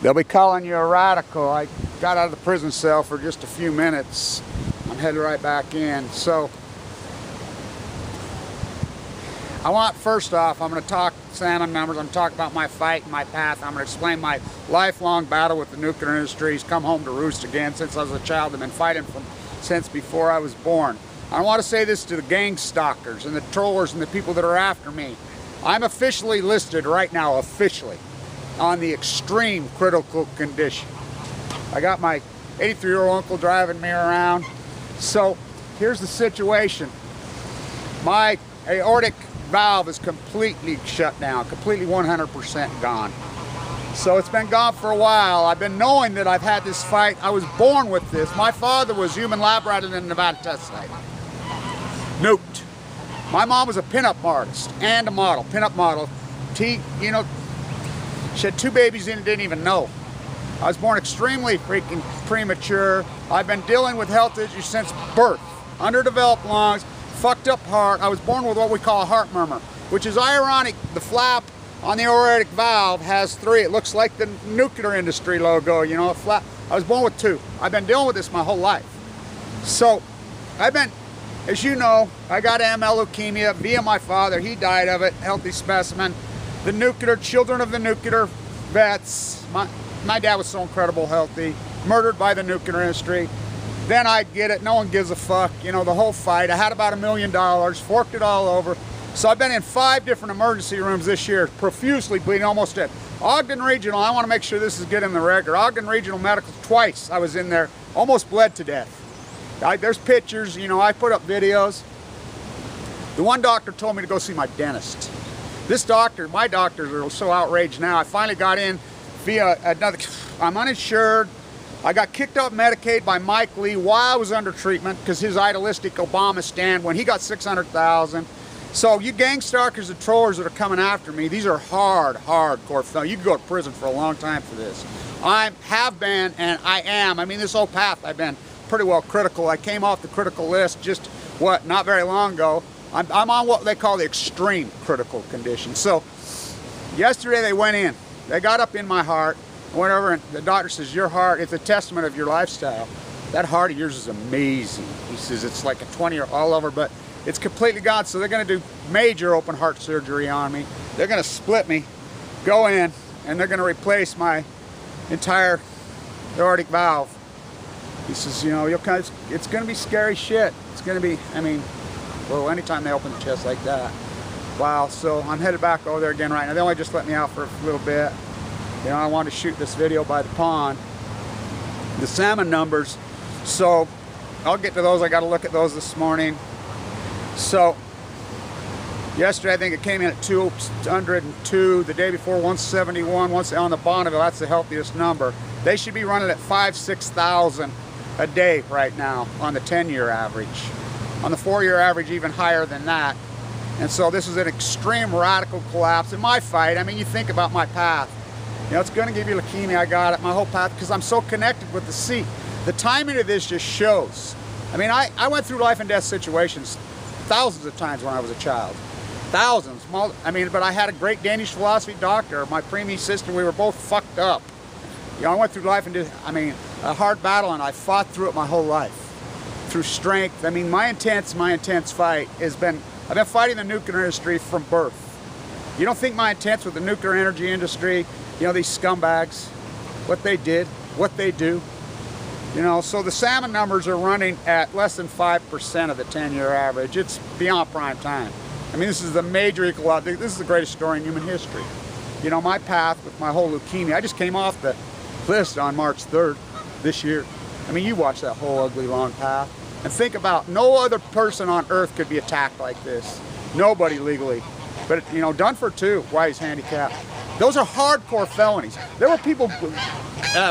They'll be calling you a radical. I got out of the prison cell for just a few minutes. I'm headed right back in. So, first off, I'm going to talk salmon numbers. I'm going to talk about my fight and my path. I'm going to explain my lifelong battle with the nuclear industries. Come home to roost again since I was a child. I've been fighting since before I was born. I want to say this to the gang stalkers and the trollers and the people that are after me. I'm officially listed right now, officially, on the extreme critical condition. I got my 83-year-old uncle driving me around. So here's the situation. My aortic valve is completely shut down, completely 100% gone. So it's been gone for a while. I've been knowing that I've had this fight. I was born with this. My father was human lab rat in the Nevada test site. Nuked. My mom was a pinup artist and a model, pinup model. She had 2 babies in and didn't even know. I was born extremely freaking premature. I've been dealing with health issues since birth. Underdeveloped lungs, fucked up heart. I was born with what we call a heart murmur, which is ironic. The flap on the aortic valve has 3. It looks like the nuclear industry logo, you know, a flap. I was born with 2. I've been dealing with this my whole life. So as you know, I got AML leukemia via my father. He died of it, healthy specimen. The nuclear, children of the nuclear vets. My dad was so incredible healthy, murdered by the nuclear industry. Then I get it, no one gives a fuck, you know, the whole fight. I had about $1 million, forked it all over. So I've been in 5 different emergency rooms this year, profusely bleeding, almost dead. Ogden Regional, I want to make sure this is good in the record. Ogden Regional Medical, twice I was in there, almost bled to death. There's pictures, you know, I put up videos. The one doctor told me to go see my dentist. This doctor, my doctors are so outraged now. I finally got in via another, I'm uninsured. I got kicked off Medicaid by Mike Lee while I was under treatment because his idealistic Obama stand when he got $600,000. So you gang stalkers and trollers that are coming after me, these are hardcore felons. You can go to prison for a long time for this. I have been and I am. I mean, this whole path I've been pretty well critical. I came off the critical list just, not very long ago. I'm on what they call the extreme critical condition. So yesterday they went in. They got up in my heart, went over, and the doctor says, your heart, it's a testament of your lifestyle. That heart of yours is amazing. He says it's like a 20 or all over, but it's completely gone. So they're going to do major open heart surgery on me. They're going to split me, go in, and they're going to replace my entire aortic valve. He says, you know, it's going to be scary shit. It's going to be, I mean, well, anytime they open the chest like that. Wow, so I'm headed back over there again right now. They only just let me out for a little bit. You know, I wanted to shoot this video by the pond. The salmon numbers, so I'll get to those. I got to look at those this morning. So yesterday I think it came in at 202. The day before 171. Once on the Bonneville, that's the healthiest number. They should be running at 5,000-6,000 a day right now on the 10-year average. On the 4-year average, even higher than that. And so this is an extreme radical collapse in my fight. I mean, you think about my path. You know, it's going to give you leukemia. I got it, my whole path, because I'm so connected with the sea. The timing of this just shows. I mean, I went through life and death situations thousands of times when I was a child. Thousands. I mean, but I had a great Danish philosophy doctor. My preemie sister, we were both fucked up. You know, I went through life and did, I mean, a hard battle, and I fought through it my whole life. Through strength. I mean, my intense fight has been, I've been fighting the nuclear industry from birth. You don't think my intense with the nuclear energy industry, you know, these scumbags, what they did, what they do. You know, so the salmon numbers are running at less than 5% of the 10-year average. It's beyond prime time. I mean, this is the major ecological, this is the greatest story in human history. You know, my path with my whole leukemia, I just came off the list on March 3rd this year. I mean, you watch that whole ugly long path and think about no other person on earth could be attacked like this. Nobody legally. But, you know, Dunford too, why he's handicapped. Those are hardcore felonies. There were people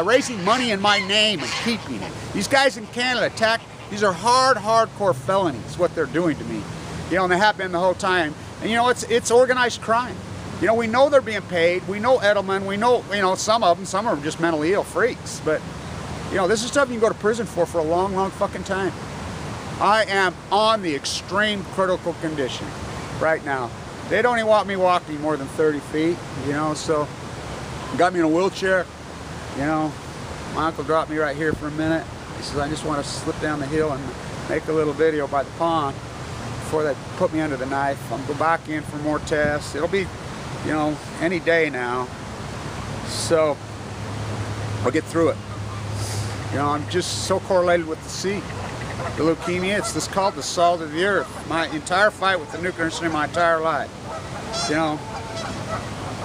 raising money in my name and keeping it. These guys in Canada attack. These are hardcore felonies, what they're doing to me. You know, and they have been the whole time. And you know, it's organized crime. You know, we know they're being paid. We know Edelman. We know, you know, some of them. Some are just mentally ill freaks. But, you know, this is stuff you can go to prison for a long fucking time. I am on the extreme critical condition right now. They don't even want me walking more than 30 feet, you know, so got me in a wheelchair. You know, my uncle dropped me right here for a minute. He says, I just want to slip down the hill and make a little video by the pond before they put me under the knife. I'm going to go back in for more tests. It'll be, you know, any day now. So I'll get through it. You know, I'm just so correlated with the sea. The leukemia, it's this called the salt of the earth. My entire fight with the nuclear industry, my entire life. You know,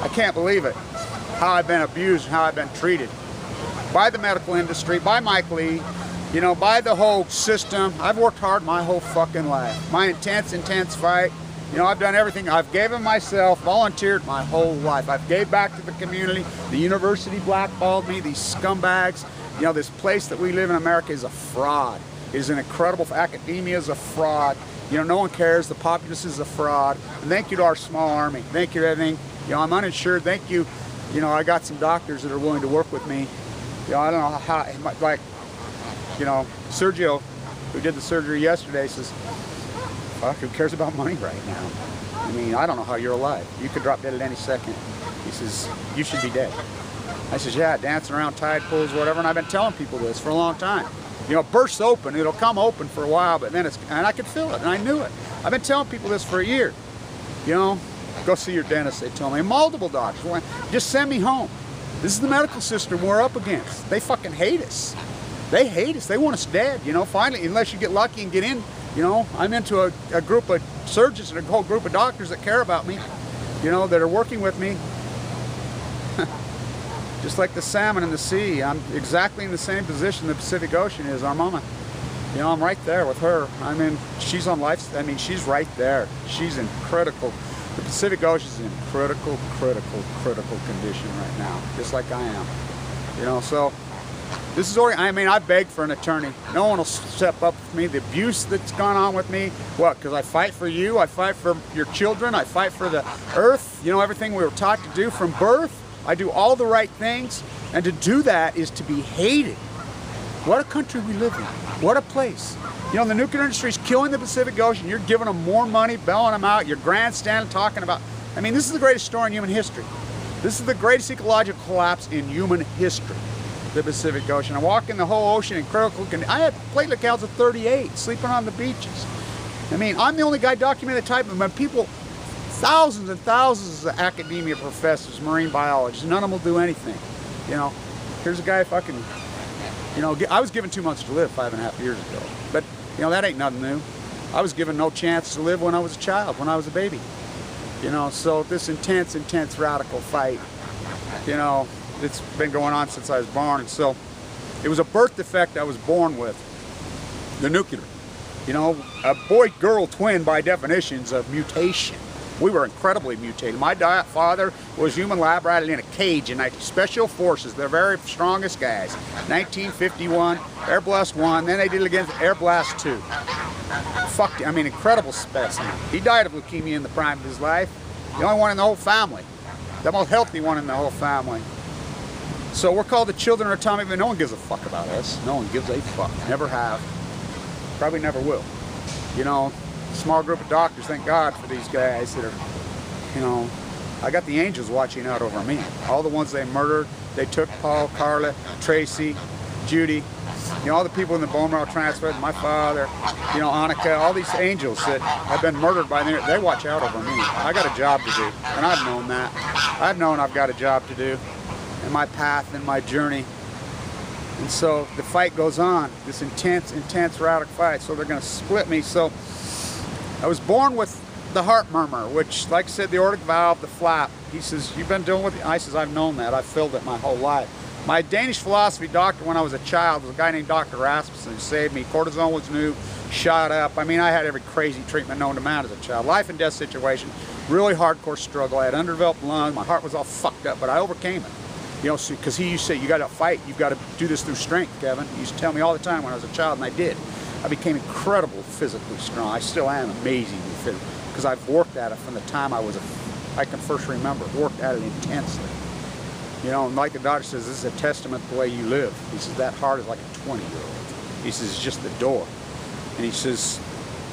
I can't believe it. How I've been abused and how I've been treated. By the medical industry, by Mike Lee, you know, by the whole system. I've worked hard my whole fucking life. My intense fight. You know, I've done everything. I've given myself, volunteered my whole life. I've gave back to the community. The university blackballed me, these scumbags. You know, this place that we live in America is a fraud. It is an incredible, academia is a fraud. You know, no one cares, the populace is a fraud. And thank you to our small army. Thank you to everything. You know, I'm uninsured, thank you. You know, I got some doctors that are willing to work with me. You know, I don't know how, like, you know, Sergio, who did the surgery yesterday, says, fuck, who cares about money right now? I mean, I don't know how you're alive. You could drop dead at any second. He says, you should be dead. I says, yeah, dancing around tide pools, whatever, and I've been telling people this for a long time. You know, it bursts open, it'll come open for a while, but then and I could feel it, and I knew it. I've been telling people this for a year. You know, go see your dentist, they told me. Multiple doctors, just send me home. This is the medical system we're up against. They fucking hate us. They hate us, they want us dead, you know, finally, unless you get lucky and get in. You know, I'm into a group of surgeons and a whole group of doctors that care about me, you know, that are working with me. Just like the salmon in the sea, I'm exactly in the same position the Pacific Ocean is, our mama. You know, I'm right there with her. I mean, she's on life, I mean, she's right there. She's in critical, the Pacific Ocean is in critical condition right now, just like I am. You know, so, this is already, I mean, I begged for an attorney. No one will step up for me. The abuse that's gone on with me, what, because I fight for you, I fight for your children, I fight for the earth, you know, everything we were taught to do from birth. I do all the right things, and to do that is to be hated. What a country we live in. What a place. You know, the nuclear industry is killing the Pacific Ocean. You're giving them more money, bailing them out. You're grandstanding, talking about, I mean, this is the greatest story in human history. This is the greatest ecological collapse in human history, the Pacific Ocean. I walk in the whole ocean in critical condition. I had platelet counts of 38, sleeping on the beaches. I mean, I'm the only guy documented type of them. People, thousands and thousands of academia professors, marine biologists, none of them will do anything. You know, here's a guy fucking, you know, I was given 2 months to live 5.5 years ago. But, you know, that ain't nothing new. I was given no chance to live when I was a child, when I was a baby. You know, so this intense radical fight, you know, it's been going on since I was born. And so it was a birth defect I was born with, the nuclear. You know, a boy-girl twin by definition's a mutation. We were incredibly mutated. My father was human lab rat in a cage in Special Forces, their very strongest guys. 1951, Air Blast 1, then they did it again, Air Blast 2. Fuck, I mean, incredible specimen. He died of leukemia in the prime of his life. The only one in the whole family. The most healthy one in the whole family. So we're called the children of atomic, but no one gives a fuck about us. No one gives a fuck. Never have. Probably never will. You know, small group of doctors, thank God for these guys that are, you know, I got the angels watching out over me. All the ones they murdered, they took Paul, Carla, Tracy, Judy, you know, all the people in the bone marrow transplant, my father, you know, Annika, all these angels that have been murdered by them, they watch out over me. I got a job to do, and I've known that. I've known I've got a job to do in my path, in my journey. And so the fight goes on, this intense radical fight. So they're going to split me. So I was born with the heart murmur, which, like I said, the aortic valve, the flap. He says, you've been dealing with it? I says, I've known that. I've filled it my whole life. My Danish philosophy doctor when I was a child was a guy named Dr. Rasmussen who saved me. Cortisone was new, shot up. I mean, I had every crazy treatment known to man as a child. Life and death situation, really hardcore struggle. I had underdeveloped lungs. My heart was all fucked up, but I overcame it. You know, because he used to say, you got to fight. You've got to do this through strength, Kevin. He used to tell me all the time when I was a child, and I did. I became incredibly physically strong. I still am amazingly physical because I've worked at it from the time I can first remember. Worked at it intensely. You know, and like the doctor says, this is a testament to the way you live. He says, that heart is like a 20-year-old. He says, it's just the door. And he says,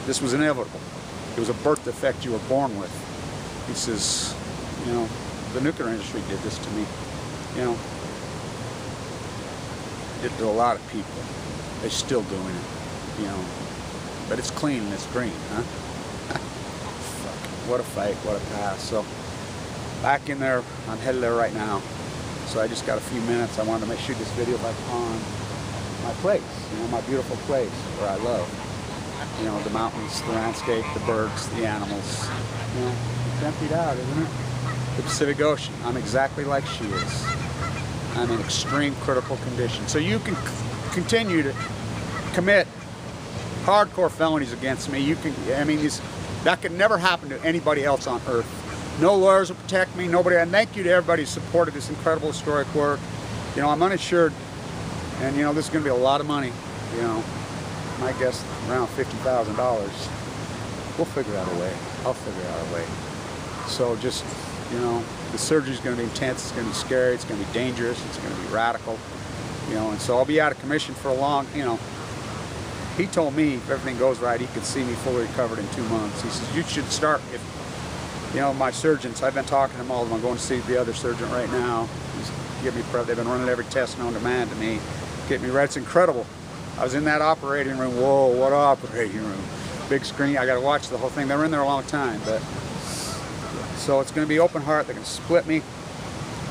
this was inevitable. It was a birth defect you were born with. He says, you know, the nuclear industry did this to me. You know, it to a lot of people. They're still doing it, you know. But it's clean and it's green, huh? What a fight, what a pass. So back in there, I'm headed there right now. So I just got a few minutes. I wanted to shoot this video back on my place, you know, my beautiful place where I love. You know, the mountains, the landscape, the birds, the animals. You know, it's emptied out, isn't it? The Pacific Ocean. I'm exactly like she is. I'm in extreme critical condition. So you can continue to commit hardcore felonies against me. You can, I mean, that could never happen to anybody else on earth. No lawyers will protect me, nobody, and thank you to everybody who supported this incredible historic work. You know, I'm uninsured, and you know, this is going to be a lot of money, you know. My guess around $50,000. We'll figure out a way. I'll figure out a way. So just, you know, the surgery's going to be intense, it's going to be scary, it's going to be dangerous, it's going to be radical, you know, and so I'll be out of commission for a long, you know. He told me if everything goes right, he could see me fully recovered in 2 months. He says, you should start, if, you know, my surgeons, I've been talking to them all of them. I'm going to see the other surgeon right now. He's giving me, they've been running every test known to man to me, get me right. It's incredible. I was in that operating room. Whoa, what operating room? Big screen. I got to watch the whole thing. They were in there a long time, but so it's going to be open heart. They're going to split me.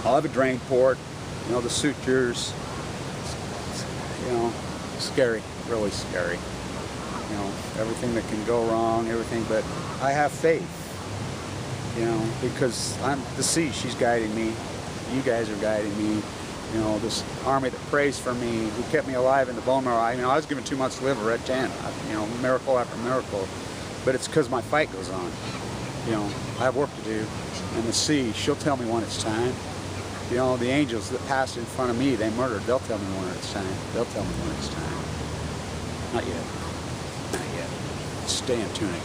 I'll have a drain port. You know, the sutures. You know, scary, really scary. You know, everything that can go wrong, everything. But I have faith. You know, because I'm the sea. She's guiding me. You guys are guiding me. You know, this army that prays for me, who kept me alive in the bone marrow. You know, I was given 2 months liver at 10. You know, miracle after miracle. But it's because my fight goes on. You know, I have work to do. And the sea, she'll tell me when it's time. You know, the angels that passed in front of me, they murdered. They'll tell me when it's time. They'll tell me when it's time. Not yet. Not yet. Stay in tunic.